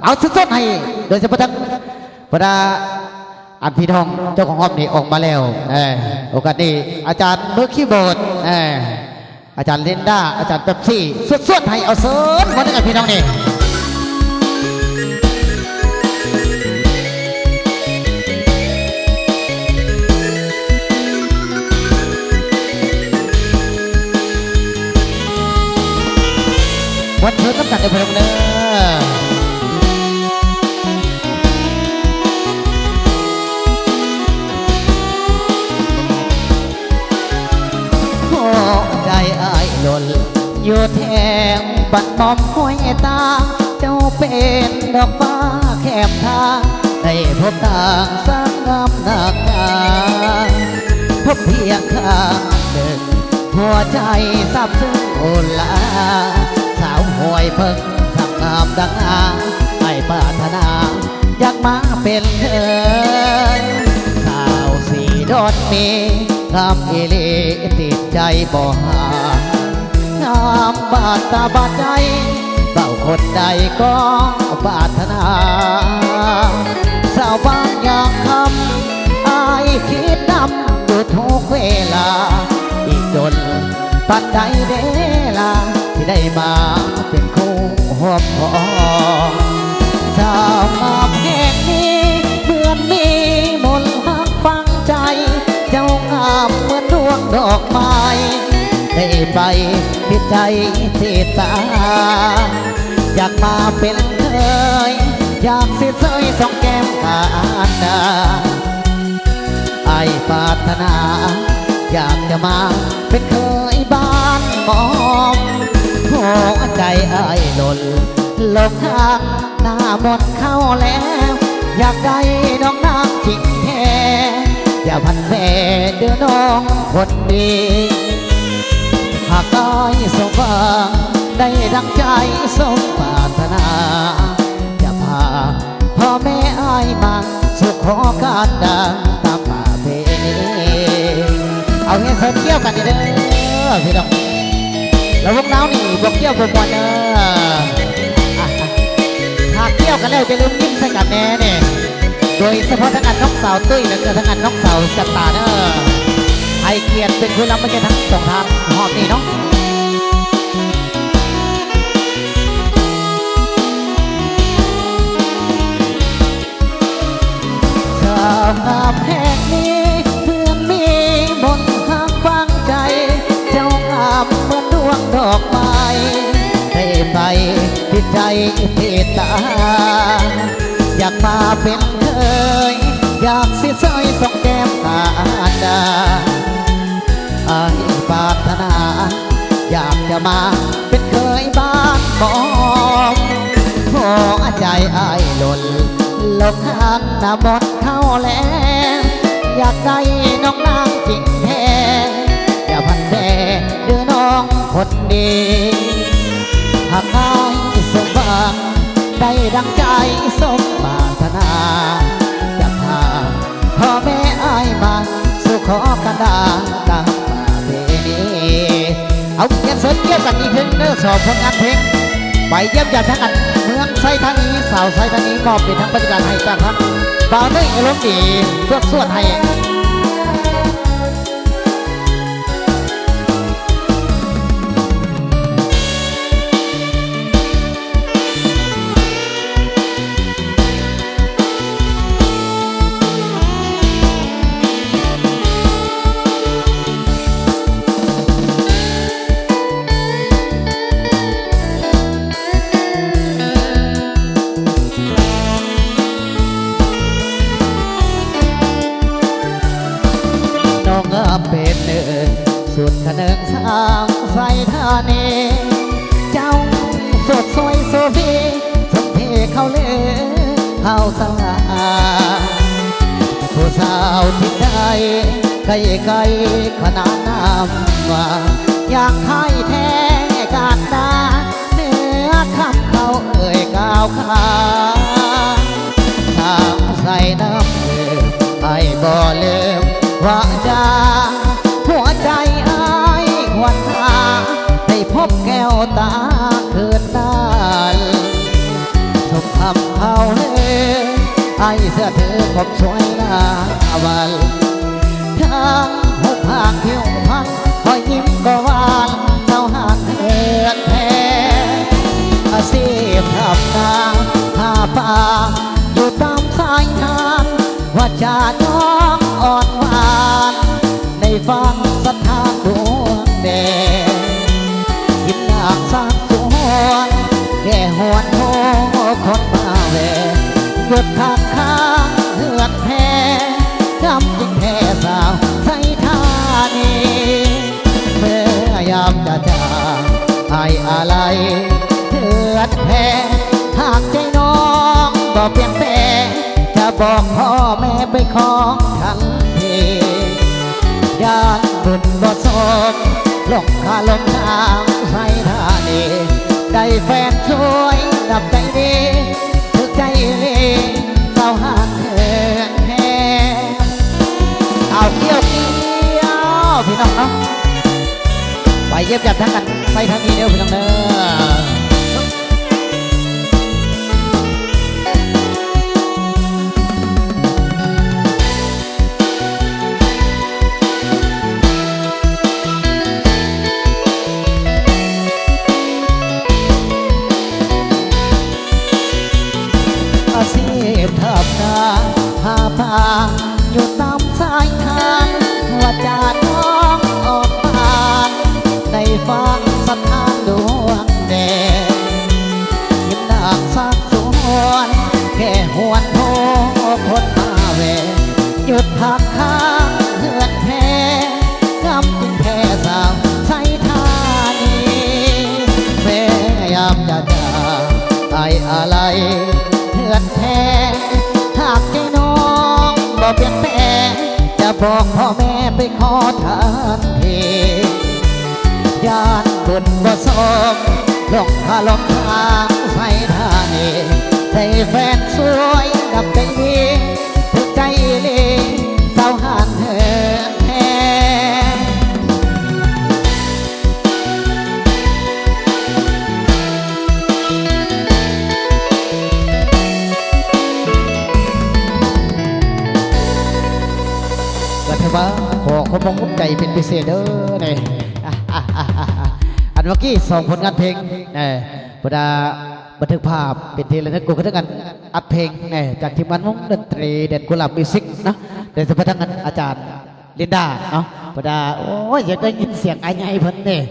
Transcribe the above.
เอาสุดๆให้โดยเฉพาะทั้งพระอันพี่ทองเจ้าของห้องนี่ออกมาแล้วโอกาสนี้อาจารย์มือคีย์บอร์ดอาจารย์ลินดาอาจารย์เป๊ปซี่สุดๆให้เอาเสริมคนนึงกับพี่น้องนี่วัดเชิญน้ำกันในพระองค์เนใจอ้ายหล่นอยู่แทงบัดมอมห้วยตาเจ้าเป็นดอกฟ้าแคบทางได้พบต่างสร้างงามหนักงานพบเพียงข้างหนึ่งหัวใจซับซึ้งโอลาสาวห้วยเพิ่งสังงามดังอาให้ปรารถนาอยากมาเป็นเธอสาวสีดอนมีงามเอเลติดใจบ่หางามบาดตาบาดใจเบ้าคนใดก็ปรารถนาสาวบางอย่างคำอายคิดนำอยู่ทุกเวลาอีกจนปัดใดเดลาที่ได้มาเป็นคู่หอมหอมสาวงามแห่งนี้เหมือนมีมนต์หักฟังใจเจ้างามเหมือนดวงดอกไม้ได้ไปพิดใจที่ตาอยากมาเป็นเคยอยากสิเสยสองแก้มขาดาไอ้ปรารถนาอยากจะมาเป็นเคยบ้านมอมหัวใจไอ้หล่นลงทางหน้ามนต์เข้าแล้วอยากได้น้องนางจริงแท้อย่าพันแม่เดือน้องคนดีหากได้สมหวังได้ดังใจสมปรารถนาอย่าพาพ่อแม่อายมาสุขขอการดังตามป่าเพเอาเงี้ยเพิ่มเกี่ยวกันดิเด้อพี่น้องแล้วพวกเรานี่บอกเกี่ยวบนวันเด้อหากเกี่ยวกันแล้วจะลืมยิ้มใส่กันแน่เนี่ยโดยเฉพาะทั้งอันน้องสาวตุ้ยและทั้งอันน้องสาวจัตตาเด้อให้เกียรติเป็นผู้นำไม่ใช่ทั้งสองทางหอบนี่เนาะชาวงามแห่งนี้เพื่อนมีมนต์หักฟังใจเจ้างามเหมือนดวงดอกไม้ได้ไปพิดใจที่ตาอยากมาเป็นเคยอยากสิสอยสองแก้มขาดาไอ้ปรารถนาอยากจะมาเป็นเคยบ้านมอมหัวใจไอ้หล่นลงทางหน้ามนต์เข้าแล้วอยากได้น้องนางจริงแท้อย่าพันแด่เดือน้องคนดีหากได้สมหวังได้ดังใจสมปรารถนาอยากพาพ่อแม่อายมาสู่ขอกันดาตามป่าเพณีเอาเงินสดเกี่ยวกันอีกครึ่งเนื้อสอบผลงานเพลงไปเยี่ยมญาติทั้งอันเมืองไซธานีสาวไซธานีมอบเป็นทั้งบริการให้จากท่านบ่าวนึ่งอารมณ์ดีเพื่อส่วนให้เป็นหนึ่งสุดขะเนิงสางไฟธานีเจ้าสดสวยโซฟีสมเพเขาเล่เขาสลาผู้สาวที่ใดไกลไกลขนาดน้ำว่าอยากให้แท้การดาเนื้อคำเขาเอ่ยก้าวขาทางใส่น้ำเอ่ยให้บ่ลืมว่าจะหัวใจอ้ายหวนหาได้พบแก้วตาคืนนั้นชมคำ เสื้อถือผมสวยหน้าวันทั้งหุบห่างผิวพันพอยิ้มก็หวานเจ้าหานเหือนแพ้อาชีพทำนาหาปลาอยู่ตามสายน้ำว่าจะน้องอ่อนหวานในฟังสถานดวงแดงยิ้มนางสร้างสวนแก่หวนโหคนมาแวหยุดทางข้างเหือดแพ้จำจึงแพ้สาวใส่ท่านีเมื่อยามจะจากให้อะไรเหือดแพ้หากใจน้องก็เปลี่ยนแปลงจะบอกพ่อแม่ไปขอทันทียานบุญบ่สมลงคาลงทางใส่ท่านีได้แฟนสวยดับใจดีถึกใจเลยเศร้าหานเหินแห่เอาเกี่ยวพี่น้องเนาะไปเย็บจับทั้งกันไปทางนี้เด้อพี่น้องเด้ออาชีพทับนาหาปลาอยู่ตามสายทางว่าจะน้องออกปานได้ฟังสถานดวงแดงยิ้มนางสักสวนแค่หวนโทคนมาแวหยุดพักข้างเหือนแพ้กำจึงแพ้สาวใส่ท่านี้แม่ยามจะจากไอ้อะไรเหือนแพ้หากใจน้องบ่เปลี่ยนแปลงจะบอกพ่อแม่ไปขอทันทียานบุญบ่สมลงคาลงทางใส่ท่านี้ได้แฟนสวยดับใจดีถึกใจลีเศร้าหานเหินแพ้ก็ถือว่าขอความภูมิใจเป็นพิเศษเด้อเนี่ยอันเมื่อกี้ส่งผลงานเพลงพอดาบันทึกภาพเป็นทีละนึกกูก็ทั้งกันอัดเพลงจากทีมงานวงดนตรีเด่นกุหลาบมิวสิกนะเดี๋ยวจะไปทั้งกันอาจารย์ลินดาเนาะพอดาโอ้ยอยากได้ยินเสียงไอ้ไงเพิ่นเนี่ย